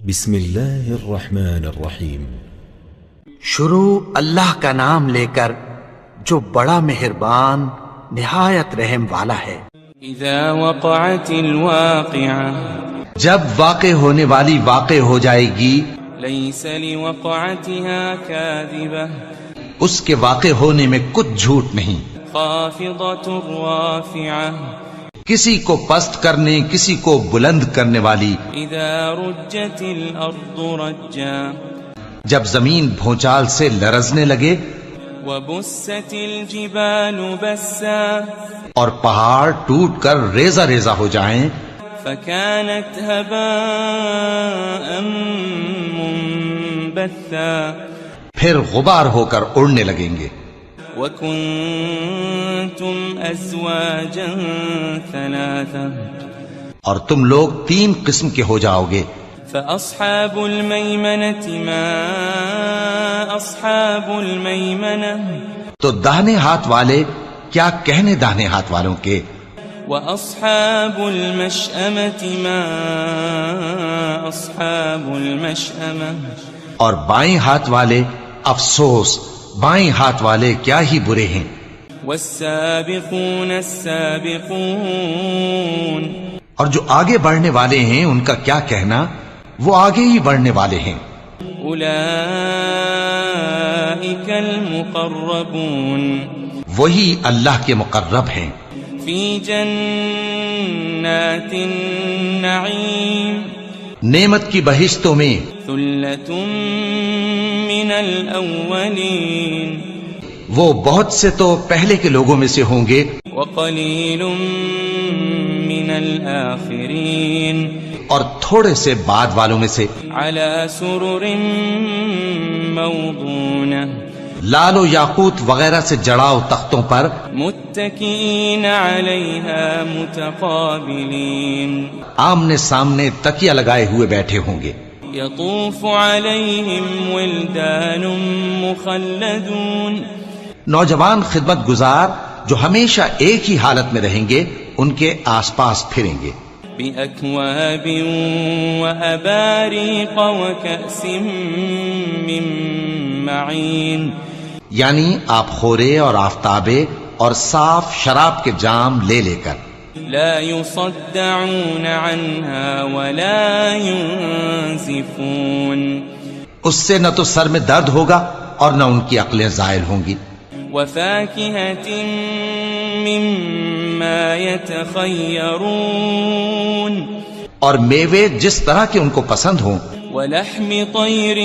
بسم اللہ الرحمن الرحیم۔ شروع اللہ کا نام لے کر جو بڑا مہربان نہایت رحم والا ہے۔ اذا وقعت الواقعہ، جب واقع ہونے والی واقع ہو جائے گی، لیس لوقعتها کاذبہ، اس کے واقع ہونے میں کچھ جھوٹ نہیں، خافضۃ رافعہ، کسی کو پست کرنے کسی کو بلند کرنے والی۔ اذا رجت الارض رجا، جب زمین بھونچال سے لرزنے لگے، وبست الجبال بسا، اور پہاڑ ٹوٹ کر ریزہ ریزہ ہو جائیں، فكانت هباء منبثا، پھر غبار ہو کر اڑنے لگیں گے۔ وكنتم ازواجا ثلاثا، اور تم لوگ 3 قسم کے ہو جاؤ گے۔ فأصحاب المیمنة ما أصحاب الميمنة، تو داہنے ہاتھ والے کیا کہنے داہنے ہاتھ والوں کے، وأصحاب المشأمة ما أصحاب المشأمة، اور بائیں ہاتھ والے افسوس، بائیں ہاتھ والے کیا ہی برے ہیں۔ والسابقون السابقون، اور جو آگے بڑھنے والے ہیں ان کا کیا کہنا، وہ آگے ہی بڑھنے والے ہیں۔ أولئك المقربون، وہی اللہ کے مقرب ہیں، في جنات النعيم، نعمت کی بہشتوں میں۔ ثلة من الأولين، وہ بہت سے تو پہلے کے لوگوں میں سے ہوں گے، وقليل من الآخرين، اور تھوڑے سے بعد والوں میں سے۔ على سرر موضونة، لال و یاقوت وغیرہ سے جڑاؤ تختوں پر، متكئين عليها متقابلين، آمنے سامنے تکیہ لگائے ہوئے بیٹھے ہوں گے۔ يطوف عليهم ولدان مخلدون، نوجوان خدمت گزار جو ہمیشہ ایک ہی حالت میں رہیں گے ان کے آس پاس پھریں گے۔ بأكواب وأباريق وكأس من معين، یعنی آپ خورے اور آفتابے اور صاف شراب کے جام لے لے کر۔ لا يصدعون عنها ولا ينزفون، اس سے نہ تو سر میں درد ہوگا اور نہ ان کی عقلیں زائل ہوں گی۔ وفاكهة مما يتخيرون، اور میوے جس طرح کے ان کو پسند ہوں، ولحم طير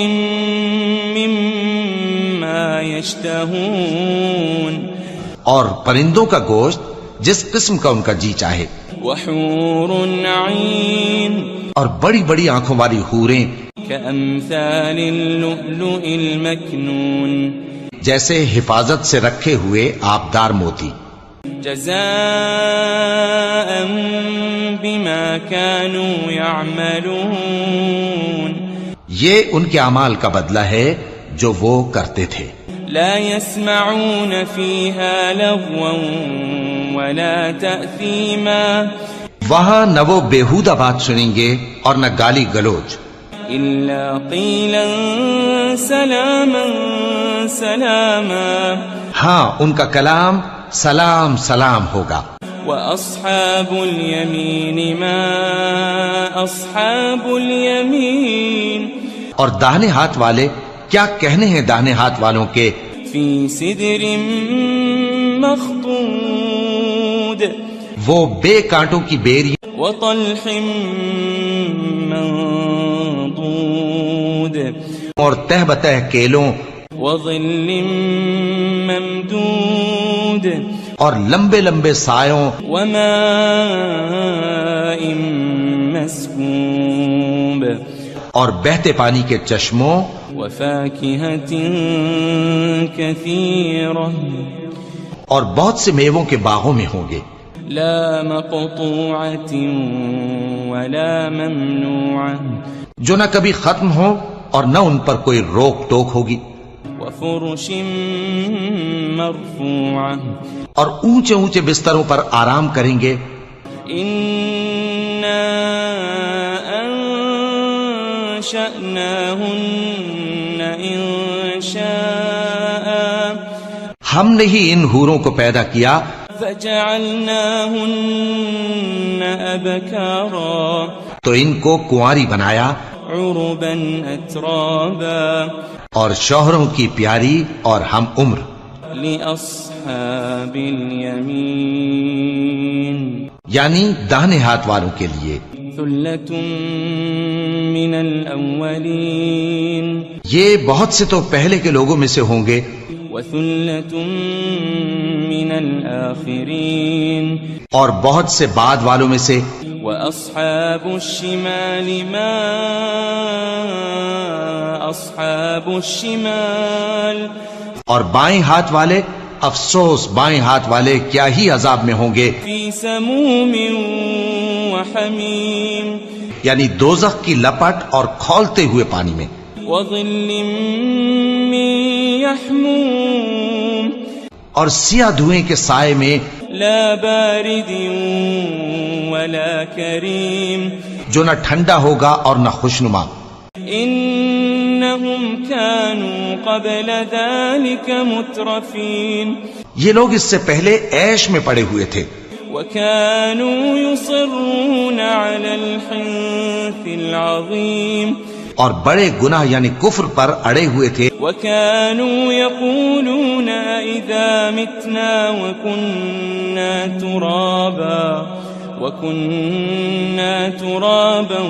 مما يشتهون، اور پرندوں کا گوشت جس قسم کا ان کا جی چاہے، وحور عين، اور بڑی بڑی آنکھوں والی حوریں كأمثال اللؤلؤ المكنون، جیسے حفاظت سے رکھے ہوئے آبدار موتی۔ جزاء بما كانوا يعملون، یہ ان کے اعمال کا بدلہ ہے جو وہ کرتے تھے۔ لا يسمعون فيها لغوا ولا تأثيما، وہاں نہ وہ بیہودہ بات سنیں گے اور نہ گالی گلوچ، إلا قيلا سلاما سلاما، ہاں ان کا کلام سلام سلام ہوگا۔ وأصحاب اليمين ما أصحاب اليمين، اور داہنے ہاتھ والے کیا کہنے ہیں داہنے ہاتھ والوں کے، في سدر مخضود، وہ بے کانٹوں کی بیری وطلح منضود، اور تہ بتہ کیلوں وظل ممدود، اور لمبے لمبے سایوں، وماء مسكوب، اور بہتے پانی کے چشموں، وفاكهة كثيرة، اور بہت سے میووں کے باغوں میں ہوں گے، لا مقطوعة ولا ممنوعة، جو نہ کبھی ختم ہو اور نہ ان پر کوئی روک ٹوک ہوگی، وفرش مرفوعة، اور اونچے اونچے بستروں پر آرام کریں گے۔ إنا أنشأناهن إنشاء ہم نے ہی ان حوروں کو پیدا کیا فجعلناهن أبكارا تو ان کو کنواری بنایا عربا أترابا اور شوہروں کی پیاری اور ہم عمر. لأصحاب اليمين یعنی داہنے ہاتھ والوں کے لیے. ثلة من الأولين یہ بہت سے تو پہلے کے لوگوں میں سے ہوں گے وثلة من الآخرين اور بہت سے بعد والوں میں سے. وأصحاب الشمال ما أصحاب الشمال اور بائیں ہاتھ والے افسوس بائیں ہاتھ والے کیا ہی عذاب میں ہوں گے. في سموم وحميم یعنی دوزخ کی لپٹ اور کھولتے ہوئے پانی میں. وظل من يحموم اور سیاہ دھوئیں کے سائے میں لا بارد ولا كريم جو نہ ٹھنڈا ہوگا اور نہ خوشنما. إنهم كانوا قبل ذلك مترفين یہ لوگ اس سے پہلے عیش میں پڑے ہوئے تھے وكانوا يصرون على الحنث العظيم اور بڑے گناہ یعنی کفر پر اڑے ہوئے تھے. وكانوا يقولون إذا متنا وكنا ترابا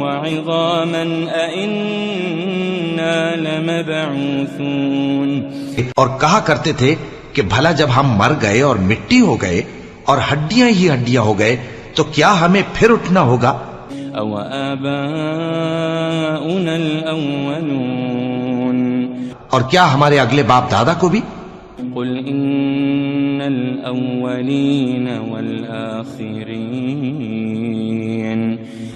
وعظاما أئنا لمبعوثون اور کہا کرتے تھے کہ بھلا جب ہم مر گئے اور مٹی ہو گئے اور ہڈیاں ہی ہڈیاں ہو گئے تو کیا ہمیں پھر اٹھنا ہوگا. أو آباؤنا الأولون اور کیا ہمارے اگلے باپ دادا کو بھی. قل إن الأولين والآخرين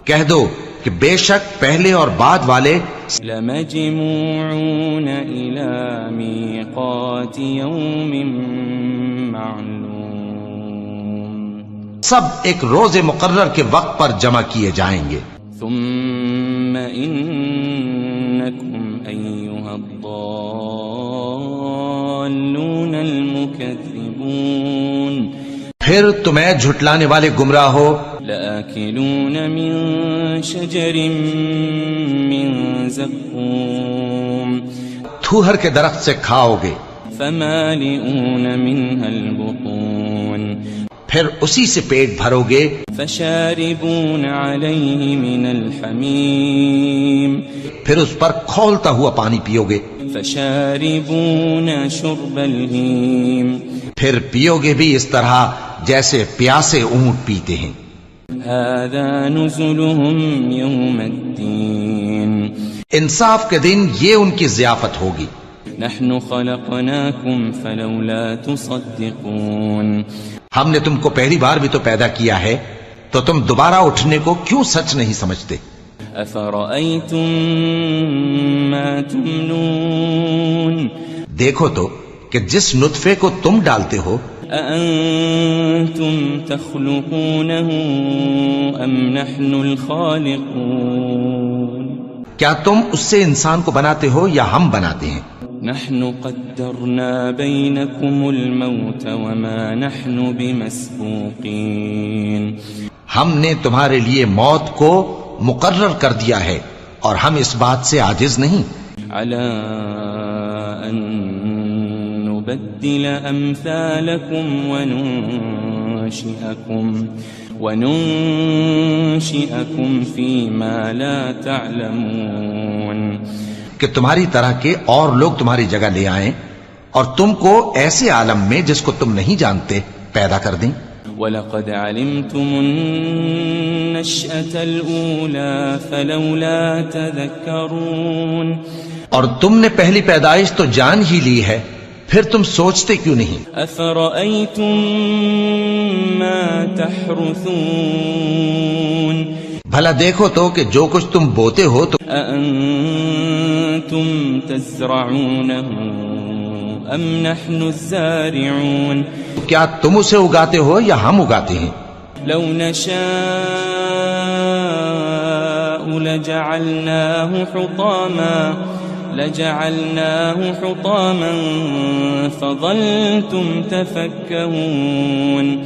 کہہ دو کہ بے شک پہلے اور بعد والے لمجموعون إلى ميقات يوم معلوم سب ایک روز مقرر کے وقت پر جمع کیے جائیں گے. ثم إنكم أيها الضالون المكذبون پھر تمہیں جھٹلانے والے گمراہ ہو لآكلون من شجر من زقوم تھوہر کے درخت سے کھاؤ گے فمالئون منها البطون پھر اسی سے پیٹ بھرو گے فشاربون عليه من الحميم پھر اس پر کھولتا ہوا پانی پیو گے فشاربون شرب الهيم پھر پیو گے بھی اس طرح جیسے پیاسے اونٹ پیتے ہیں. هذا نزلهم يوم الدين انصاف کے دن یہ ان کی ضیافت ہوگی. نحن خلقناكم فلولا تصدقون ہم نے تم کو پہلی بار بھی تو پیدا کیا ہے تو تم دوبارہ اٹھنے کو کیوں سچ نہیں سمجھتے. أفرأيتم ما تمنون دیکھو تو کہ جس نطفے کو تم ڈالتے ہو أأنتم تخلقونه أم نحن الخالقون کیا تم اس سے انسان کو بناتے ہو یا ہم بناتے ہیں. نحن قدرنا بينكم الموت وما نحن بمسبوقين ہم نے تمہارے لیے موت کو مقرر کر دیا ہے اور ہم اس بات سے عاجز نہیں. على أن نبدل أمثالكم وننشئكم فيما لا تعلمون کہ تمہاری طرح کے اور لوگ تمہاری جگہ لے آئیں اور تم کو ایسے عالم میں جس کو تم نہیں جانتے پیدا کر دیں. وَلَقَدْ عَلِمْتُمُ النَّشْأَةَ الْأُولَى فَلَوْلَا تَذَكَّرُونَ اور تم نے پہلی پیدائش تو جان ہی لی ہے پھر تم سوچتے کیوں نہیں. أَفَرَأَيْتُم مَّا تَحْرُثُونَ بھلا دیکھو تو کہ جو کچھ تم بوتے ہو تو أَأَنتُمْ تَزْرَعُونَهُ أَمْ نَحْنُ الزَّارِعُونَ کیا تم اسے اگاتے ہو یا ہم اگاتے ہیں. لو نشاء لجعلناه حطاما فظلتم تفكهون.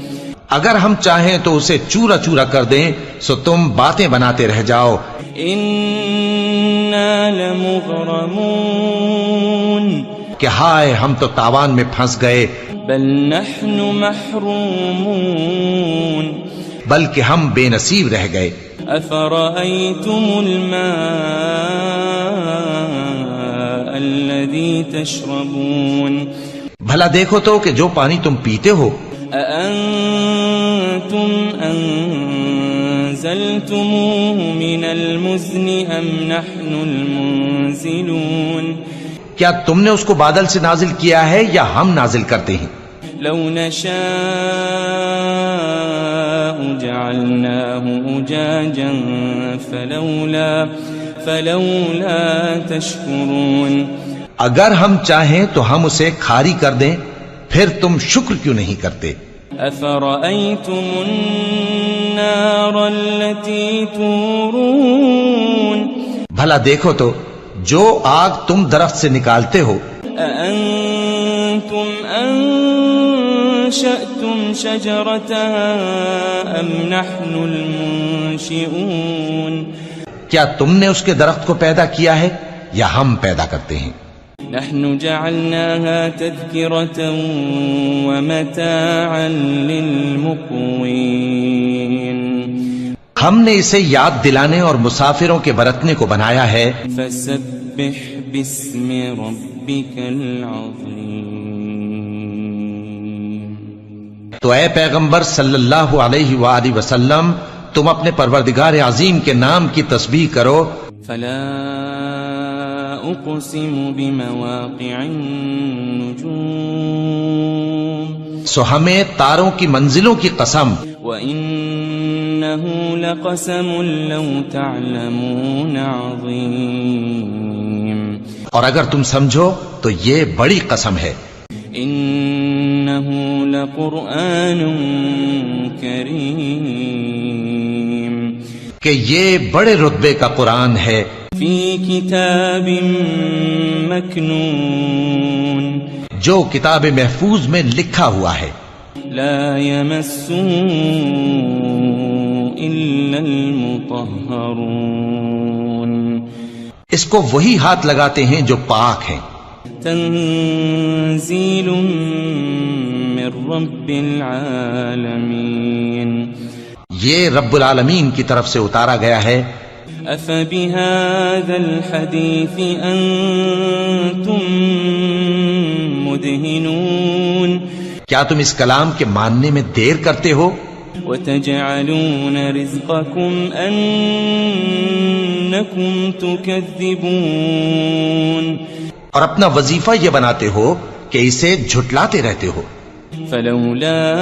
اگر ہم چاہیں تو اسے چورا چورا کر دیں سو تم باتیں بناتے رہ جاؤ. إنا لمغرمون. کہ ہائے ہم تو تاوان میں پھنس گئے. بل نحن محرومون. بلکہ ہم بے نصیب رہ گئے. أفرأيتم الماء الذي تشربون. بھلا دیکھو تو کہ جو پانی تم پیتے ہو. أأنتم أنزلتموه من المزن أم نحن المنزلون. کیا تم نے اس کو بادل سے نازل کیا ہے یا ہم نازل کرتے ہیں؟ لو نشاء جعلناه أجاجا فلولا تشكرون. اگر ہم چاہیں تو ہم اسے کھاری کر دیں پھر تم شکر کیوں نہیں کرتے؟ أفرأيتم النار التي تورون. بھلا دیکھو تو جو آگ تم درخت سے نکالتے ہو. أأنتم أنشأتم شجرتها أم نحن المنشئون. کیا تم نے اس کے درخت کو پیدا کیا ہے یا ہم پیدا کرتے ہیں؟ نحن جعلناها تذكرة ومتاعا للمقوين. ہم نے اسے یاد دلانے اور مسافروں کے برتنے کو بنایا ہے. فسبح باسم ربك العظيم. تو اے پیغمبر صلی اللہ علیہ وآلہ وسلم تم اپنے پروردگار عظیم کے نام کی تسبیح کرو. فلا أقسم بمواقع النجوم. سو ہمیں تاروں کی منزلوں کی قسم. وإنه لقسم لو تعلمون عظيم. اور اگر تم سمجھو تو یہ بڑی قسم ہے. إنه لقرآن كريم. کہ یہ بڑے رتبے کا قرآن ہے. في كتاب مكنون. جو کتاب محفوظ میں لکھا ہوا ہے. لا يمسه إلا المطهرون. اس کو وہی ہاتھ لگاتے ہیں جو پاک ہیں. تنزيل من رب العالمين. یہ رب العالمین کی طرف سے اتارا گیا ہے. أفبهذا الحديث أنتم مدهنون. کیا تم اس کلام کے ماننے میں دیر کرتے ہو؟ وتجعلون رزقكم أنكم تكذبون. اور اپنا وظیفہ یہ بناتے ہو کہ اسے جھٹلاتے رہتے ہو. فلولا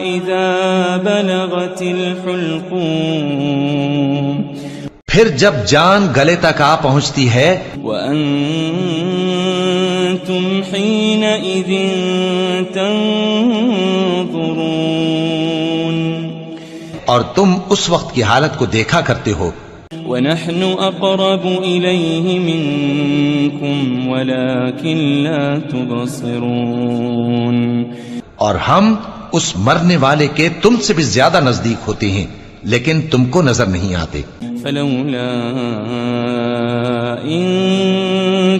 إذا بلغت الحلقوم. پھر جب جان گلے تک آ پہنچتی ہے. وأنتم حينئذ تنظرون. اور تم اس وقت کی حالت کو دیکھا کرتے ہو. ونحن أقرب إليه منكم ولكن لا تبصرون. اور ہم اس مرنے والے کے تم سے بھی زیادہ نزدیک ہوتے ہیں لیکن تم کو نظر نہیں آتے. فلولا إن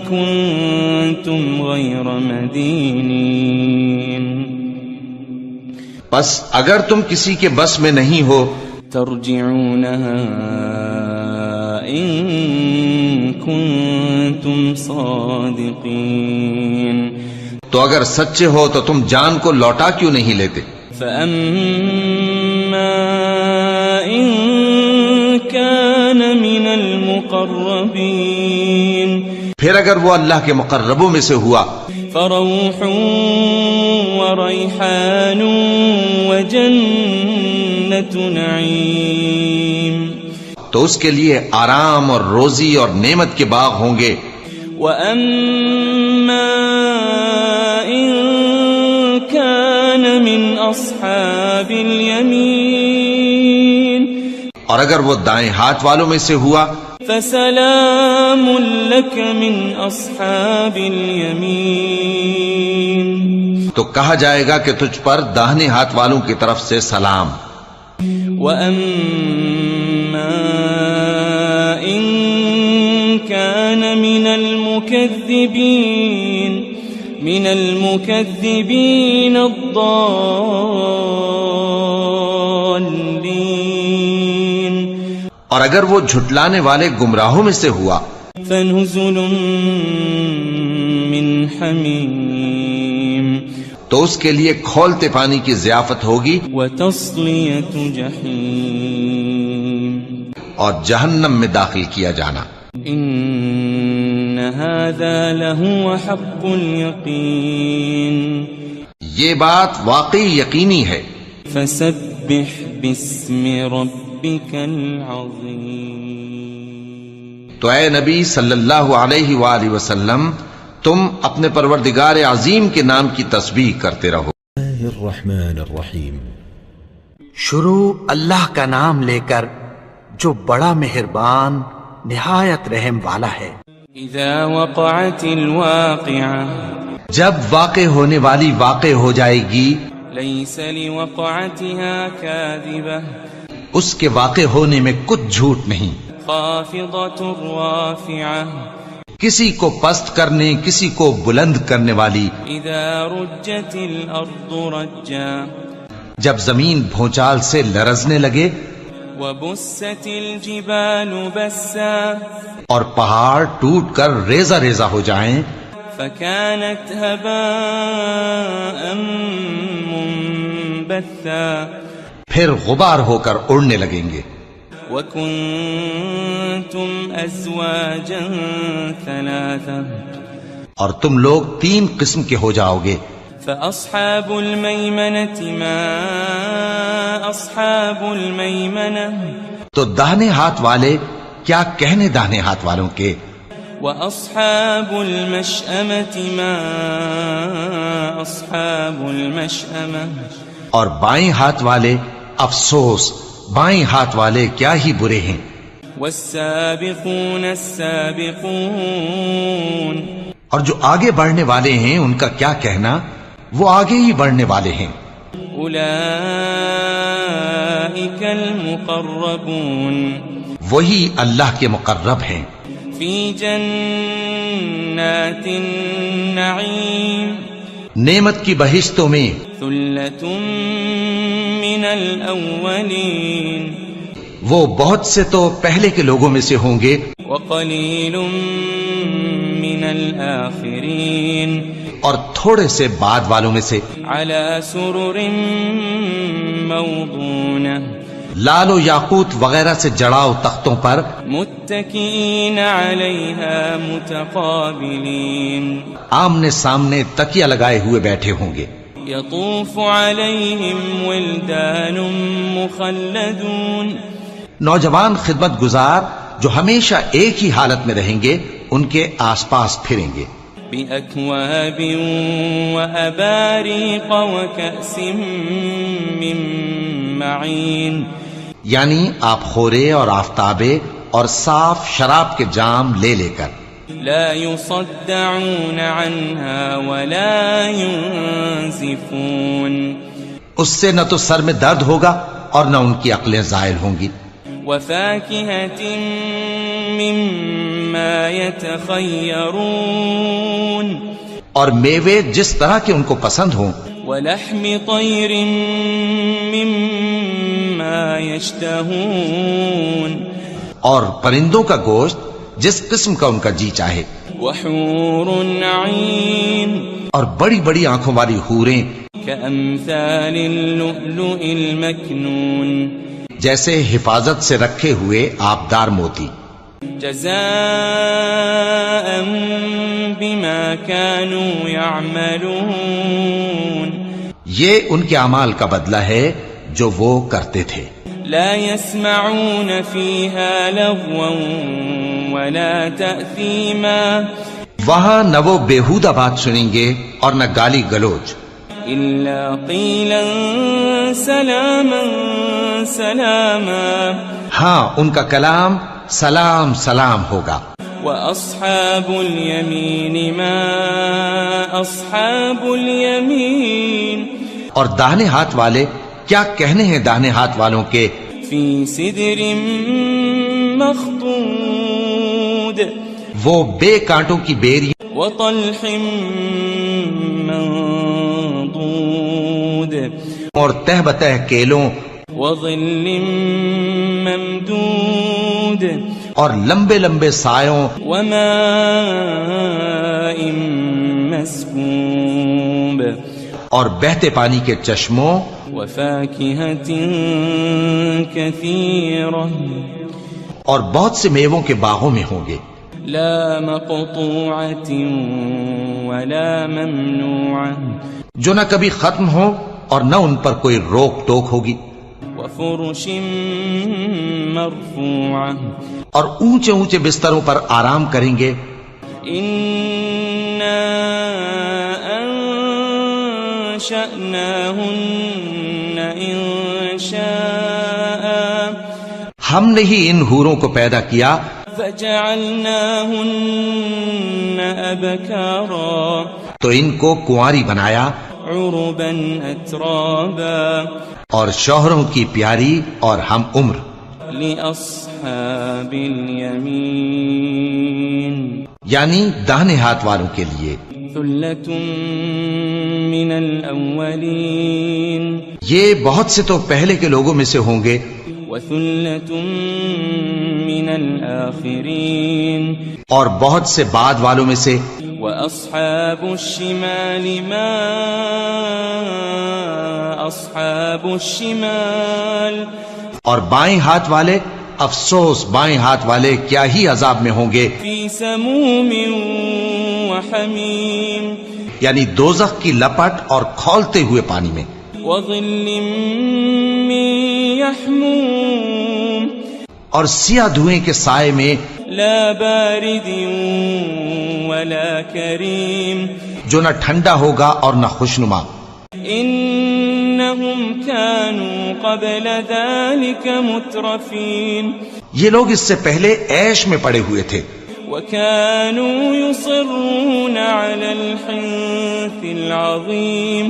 كنتم غير مدينين. بس اگر تم کسی کے بس میں نہیں ہو ترجعونها إن كنتم صادقين. تو اگر سچے ہو تو تم جان کو لوٹا کیوں نہیں لیتے؟ فأما إن كان من المقربين. پھر اگر وہ اللہ کے مقربوں میں سے ہوا فروح وريحان وجنة نعيم. تو اس کے لیے آرام اور روزی اور نعمت کے باغ ہوں گے. وأما إن كان من أصحاب اليمين اور اگر وہ دائیں ہاتھ والوں میں سے ہوا فسلام لك من اصحاب الیمین، تو کہا جائے گا کہ تجھ پر داہنے ہاتھ والوں کی طرف سے سلام۔ وَأَمَّا إِن كَانَ مِنَ الْمُكَذِّبِينَ الضَّالِّينَ، اور اگر وہ جھٹلانے والے گمراہوں میں سے ہوا فَنُزُلٌ مِّنْ حَمِيمٍ، تو اس کے لیے کھولتے پانی کی ضیافت ہوگی، وَتَصْلِيَةُ جَحِيمٍ، اور جہنم میں داخل کیا جانا۔ إن هذا لهو حق اليقين، یہ بات واقعی یقینی ہے۔ فسبح باسم ربك العظيم، تو اے نبی صلی اللہ علیہ وآلہ وسلم تم اپنے پروردگار عظیم کے نام کی تسبیح کرتے رہو۔ الرحمن الرحیم۔ شروع اللہ کا نام لے کر جو بڑا مہربان نہایت رحم والا ہے۔ اذا وقعت الواقعة، جب واقع ہونے والی واقع ہو جائے گی، ليس لوقعتها كاذبة، اس کے واقع ہونے میں کچھ جھوٹ نہیں، خافضة رافعة، کسی کو پست کرنے کسی کو بلند کرنے والی۔ اذا رجت الارض رجا، جب زمین بھونچال سے لرزنے لگے، وبست الجبال بسا، اور پہاڑ ٹوٹ کر ریزہ ریزہ ہو جائیں، فكانت هباء منبثا، پھر غبار ہو کر اڑنے لگیں گے۔ وكنتم ازواجا ثلاثا، اور تم لوگ 3 قسم کے ہو جاؤ گے۔ فأصحاب الميمنة ما أصحاب الميمنة، تو داہنے ہاتھ والے کیا کہنے داہنے ہاتھ والوں کے، وأصحاب المشأمة ما أصحاب المشأمة، اور بائیں ہاتھ والے افسوس بائیں ہاتھ والے کیا ہی برے ہیں۔ والسابقون السابقون، اور جو آگے بڑھنے والے ہیں ان کا کیا کہنا، وہ آگے ہی بڑھنے والے ہیں۔ أولئك المقربون، وہی اللہ کے مقرب ہیں، في جنات النعيم، نعمت کی بہشتوں میں۔ ثلة من الأولين، وہ بہت سے تو پہلے کے لوگوں میں سے ہوں گے، وقليل من الآخرين، اور تھوڑے سے بعد والوں میں سے۔ على سرر موضونة، لال و یاقوت وغیرہ سے جڑاؤ تختوں پر، متكئين عليها متقابلين، آمنے سامنے تکیہ لگائے ہوئے بیٹھے ہوں گے۔ يطوف عليهم ولدان مخلدون، نوجوان خدمت گزار جو ہمیشہ ایک ہی حالت میں رہیں گے ان کے آس پاس پھریں گے۔ بأكواب وأباريق وكأس من معين، یعنی آپ خورے اور آفتابے اور صاف شراب کے جام لے لے کر۔ لا يصدعون عنها ولا ينزفون، اس سے نہ تو سر میں درد ہوگا اور نہ ان کی عقلیں زائل ہوں گی۔ وفاكهة مما يتخيرون، اور میوے جس طرح کے ان کو پسند ہوں، ولحم طير مما يشتهون، اور پرندوں کا گوشت جس قسم کا ان کا جی چاہے، وحور عين، اور بڑی بڑی آنکھوں والی حوریں كأمثال اللؤلؤ المكنون، جیسے حفاظت سے رکھے ہوئے آبدار موتی۔ جزاء بما كانوا يعملون، یہ ان کے اعمال کا بدلہ ہے جو وہ کرتے تھے۔ لا يسمعون فيها لغوا ولا تأثيما، وہاں نہ وہ بیہودہ بات سنیں گے اور نہ گالی گلوچ، إلا قيلا سلاما سلاما، ہاں ان کا کلام سلام سلام ہوگا. وأصحاب اليمين ما أصحاب اليمين اور داہنے ہاتھ والے کیا کہنے ہیں داہنے ہاتھ والوں کے. في سدر مخضود وہ بے کانٹوں کی بیری وطلح منضود اور تہ بتہ کیلوں وظل ممدود اور لمبے لمبے سایوں وماء مسكوب اور بہتے پانی کے چشموں وفاكهة كثيرة اور بہت سے میووں کے باغوں میں ہوں گے. لا مقطوعة ولا ممنوعة جو نہ کبھی ختم ہو اور نہ ان پر کوئی روک ٹوک ہوگی. وفرش مرفوعة اور اونچے اونچے بستروں پر آرام کریں گے. إنا أنشأناهن إنشاء ہم نے ہی ان حوروں کو پیدا کیا فجعلناهن أبكارا تو ان کو کنواری بنایا عربا أترابا اور شوہروں کی پیاری اور ہم عمر. لأصحاب اليمين یعنی داہنے ہاتھ والوں کے لیے. ثلة من الأولين یہ بہت سے تو پہلے کے لوگوں میں سے ہوں گے وثلة من الآخرين اور بہت سے بعد والوں میں سے. وأصحاب الشمال ما أصحاب الشمال اور بائیں ہاتھ والے افسوس بائیں ہاتھ والے کیا ہی عذاب میں ہوں گے. في سموم وحميم یعنی دوزخ کی لپٹ اور کھولتے ہوئے پانی میں. وظل من يحموم اور سیاہ دھوئیں کے سائے میں لا بارد ولا كريم جو نہ ٹھنڈا ہوگا اور نہ خوشنما. إنهم كانوا قبل ذلك مترفين یہ لوگ اس سے پہلے عیش میں پڑے ہوئے تھے وكانوا يصرون على الحنث العظيم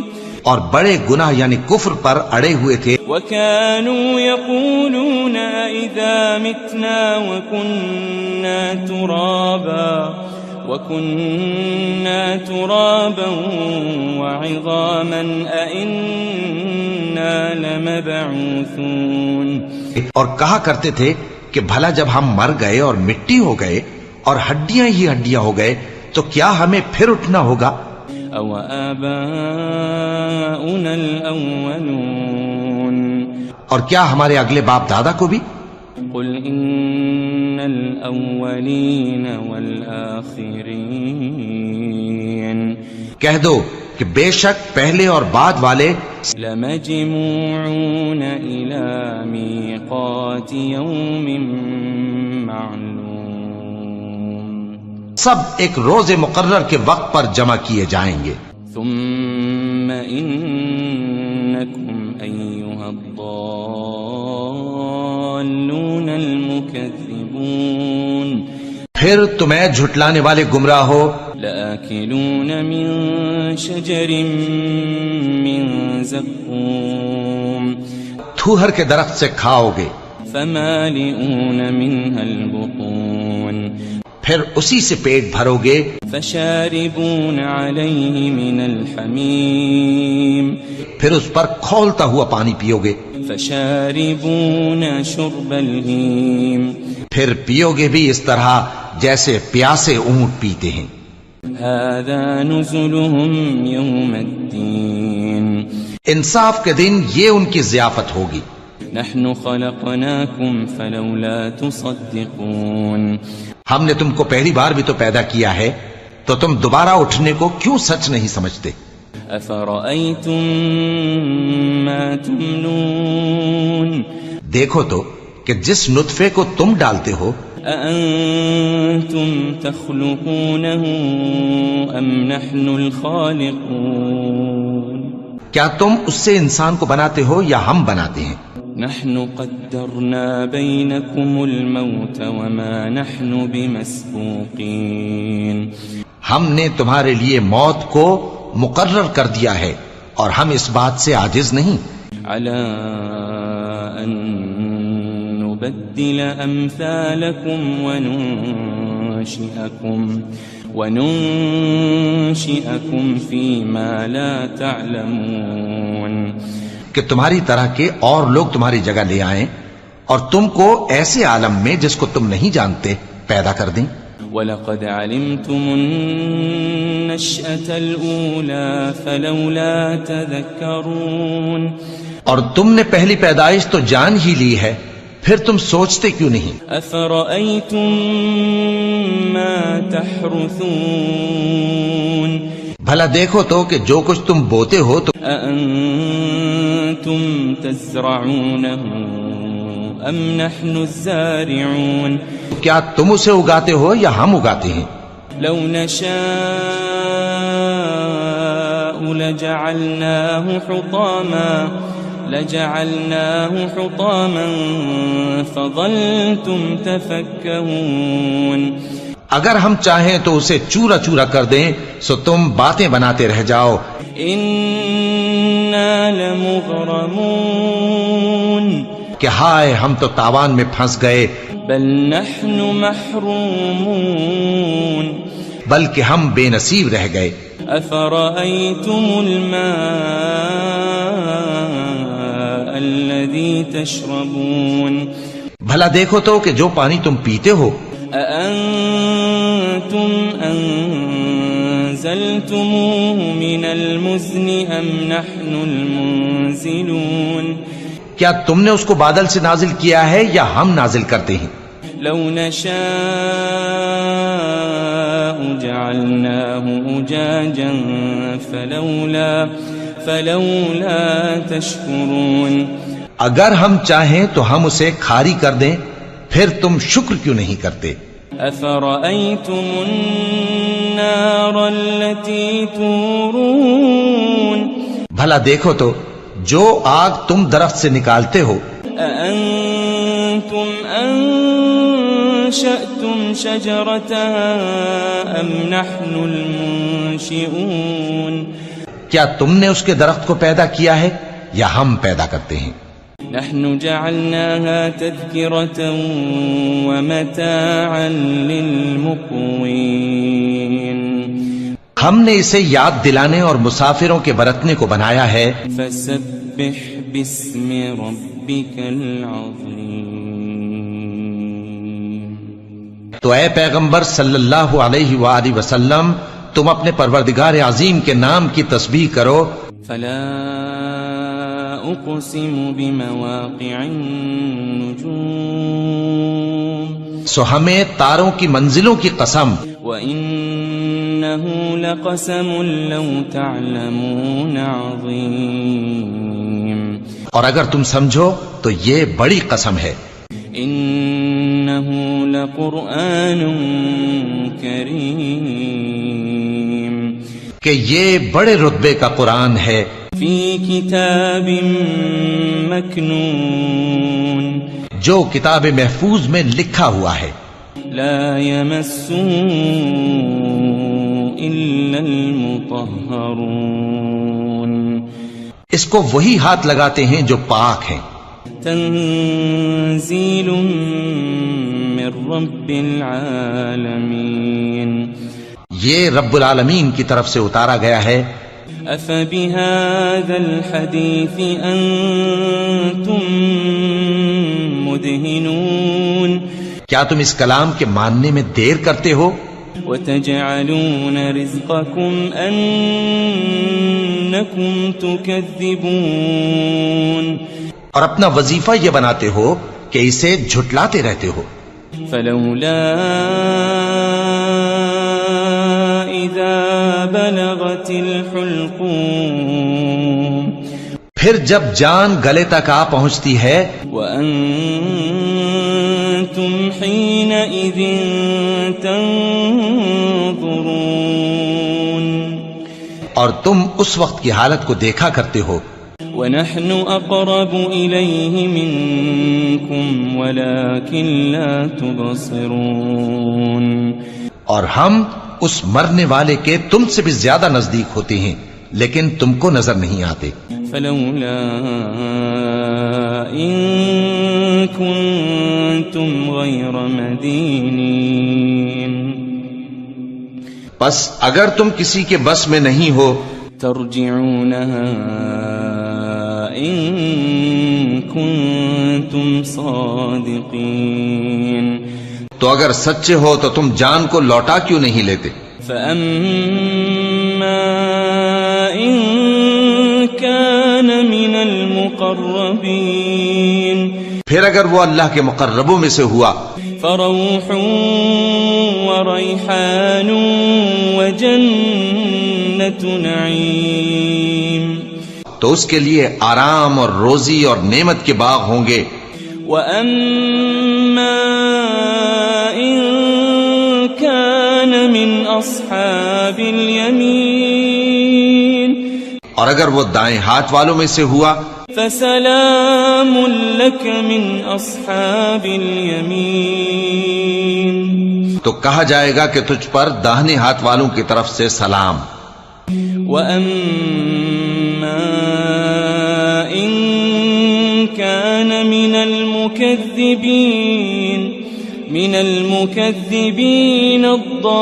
اور بڑے گناہ یعنی کفر پر اڑے ہوئے تھے. وكانوا يقولون إذا متنا وكنا ترابا وعظاما أئنا لمبعوثون اور کہا کرتے تھے کہ بھلا جب ہم مر گئے اور مٹی ہو گئے اور ہڈیاں ہی ہڈیاں ہو گئے تو کیا ہمیں پھر اٹھنا ہوگا. أو آباؤنا الأولون اور کیا ہمارے اگلے باپ دادا کو بھی. قل إن الأولين والآخرين کہہ دو کہ بے شک پہلے اور بعد والے لمجموعون إلى ميقات يوم معلوم سب ایک روز مقرر کے وقت پر جمع کیے جائیں گے. ثم إنكم أيها الضالون المكذبون پھر تمہیں جھٹلانے والے گمراہ ہو لآكلون من شجر من زقوم تھوہر کے درخت سے کھاؤ گے فمالئون منها البطون پھر اسی سے پیٹ بھرو گے فشاربون عليه من الحميم پھر اس پر کھولتا ہوا پانی پیو گے فشاربون شرب الهيم پھر پیو گے بھی اس طرح جیسے پیاسے اونٹ پیتے ہیں. هذا نزلهم يوم الدين انصاف کے دن یہ ان کی ضیافت ہوگی. نحن خلقناكم فلولا تصدقون ہم نے تم کو پہلی بار بھی تو پیدا کیا ہے تو تم دوبارہ اٹھنے کو کیوں سچ نہیں سمجھتے. أفرأيتم ما تمنون دیکھو تو کہ جس نطفے کو تم ڈالتے ہو أأنتم تخلقونه أم نحن الخالقون کیا تم اس سے انسان کو بناتے ہو یا ہم بناتے ہیں. نحن قدرنا بينكم الموت وما نحن بمسبوقين ہم نے تمہارے لیے موت کو مقرر کر دیا ہے اور ہم اس بات سے عاجز نہیں على أن نبدل أمثالكم وننشئكم فيما لا تعلمون کہ تمہاری طرح کے اور لوگ تمہاری جگہ لے آئیں اور تم کو ایسے عالم میں جس کو تم نہیں جانتے پیدا کر دیں وَلَقَدْ عَلِمْتُمُ النَّشْأَةَ الْأُولَى فَلَوْلَا تَذَكَّرُونَ اور تم نے پہلی پیدائش تو جان ہی لی ہے پھر تم سوچتے کیوں نہیں أَفَرَأَيْتُم مَّا تَحْرُثُونَ بھلا دیکھو تو کہ جو کچھ تم بوتے ہو تو أَأَنتُمْ تَزْرَعُونَهُ أَمْ نَحْنُ الزَّارِعُونَ کیا تم اسے اگاتے ہو یا ہم اگاتے ہیں لو نشاء لجعلناه حطاما فظلتم تفكهون اگر ہم چاہیں تو اسے چورا چورا کر دیں سو تم باتیں بناتے رہ جاؤ إنا لمغرمون کہ ہائے ہم تو تاوان میں پھنس گئے بل نحن محرومون بلکہ ہم بے نصیب رہ گئے أفرأيتم الماء الذي تشربون بھلا دیکھو تو کہ جو پانی تم پیتے ہو أأنتم أنزلتموه من المزن أم نحن المنزلون کیا تم نے اس کو بادل سے نازل کیا ہے یا ہم نازل کرتے ہیں لو نشاء جعلناه أجاجا فلولا تشكرون اگر ہم چاہیں تو ہم اسے کھاری کر دیں پھر تم شکر کیوں نہیں کرتے أفرأيتم النار التي تورون بھلا دیکھو تو جو آگ تم درخت سے نکالتے ہو أأنتم أنشأتم شجرتها أم نحن المنشئون کیا تم نے اس کے درخت کو پیدا کیا ہے یا ہم پیدا کرتے ہیں نحن جعلناها تذكرة ومتاعا للمقوين ہم نے اسے یاد دلانے اور مسافروں کے برتنے کو بنایا ہے فسبح باسم ربك العظيم تو اے پیغمبر صلی اللہ علیہ وآلہ وسلم تم اپنے پروردگار عظیم کے نام کی تسبیح کرو فلا أقسم بمواقع النجوم سو ہمیں تاروں کی منزلوں کی قسم وإنه لقسم لو تعلمون عظيم اور اگر تم سمجھو تو یہ بڑی قسم ہے إنه لقرآن كريم کہ یہ بڑے رتبے کا قرآن ہے في كتاب مكنون جو کتاب محفوظ میں لکھا ہوا ہے لا يمسه إلا المطهرون اس کو وہی ہاتھ لگاتے ہیں جو پاک ہیں تنزيل من رب العالمين یہ رب العالمین کی طرف سے اتارا گیا ہے أفبهذا الحديث أنتم مدهنون کیا تم اس کلام کے ماننے میں دیر کرتے ہو وتجعلون رزقكم أنكم تكذبون اور اپنا وظیفہ یہ بناتے ہو کہ اسے جھٹلاتے رہتے ہو فلولا إذا بلغت الحلقوم پھر جب جان گلے تک آ پہنچتی ہے وأنتم حينئذ تنظرون اور تم اس وقت کی حالت کو دیکھا کرتے ہو ونحن أقرب إليه منكم ولكن لا تبصرون اور ہم اس مرنے والے کے تم سے بھی زیادہ نزدیک ہوتے ہیں لیکن تم کو نظر نہیں آتے. فلولا إن كنتم غير مدينين پس اگر تم کسی کے بس میں نہیں ہو ترجعونها إن كنتم صادقين تو اگر سچے ہو تو تم جان کو لوٹا کیوں نہیں لیتے؟ فأما إن كان من المقربين پھر اگر وہ اللہ کے مقربوں میں سے ہوا فروح وريحان وجنة نعيم تو اس کے لیے آرام اور روزی اور نعمت کے باغ ہوں گے. وأما إن كان من أصحاب اليمين اور اگر وہ دائیں ہاتھ والوں میں سے ہوا فسلام لك من أصحاب اليمين تو کہا جائے گا کہ تجھ پر داہنے ہاتھ والوں کی طرف سے سلام. وأما إن كان من المكذبين الضالين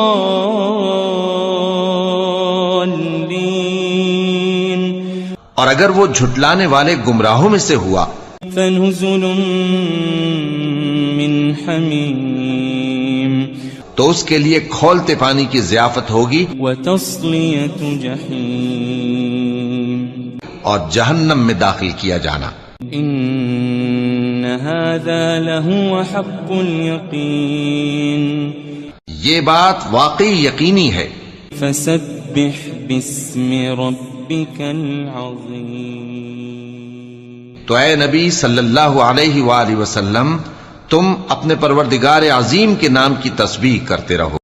اور اگر وہ جھٹلانے والے گمراہوں میں سے ہوا فنزل من حمیم تو اس کے لیے کھولتے پانی کی ضیافت ہوگی وتصلیۃ جحیم اور جہنم میں داخل کیا جانا. ان هذا لهو حق اليقین یہ بات واقعی یقینی ہے. فسبح باسم ربك العظیم تو اے نبی صلی اللہ علیہ وآلہ وسلم تم اپنے پروردگار عظیم کے نام کی تسبیح کرتے رہو.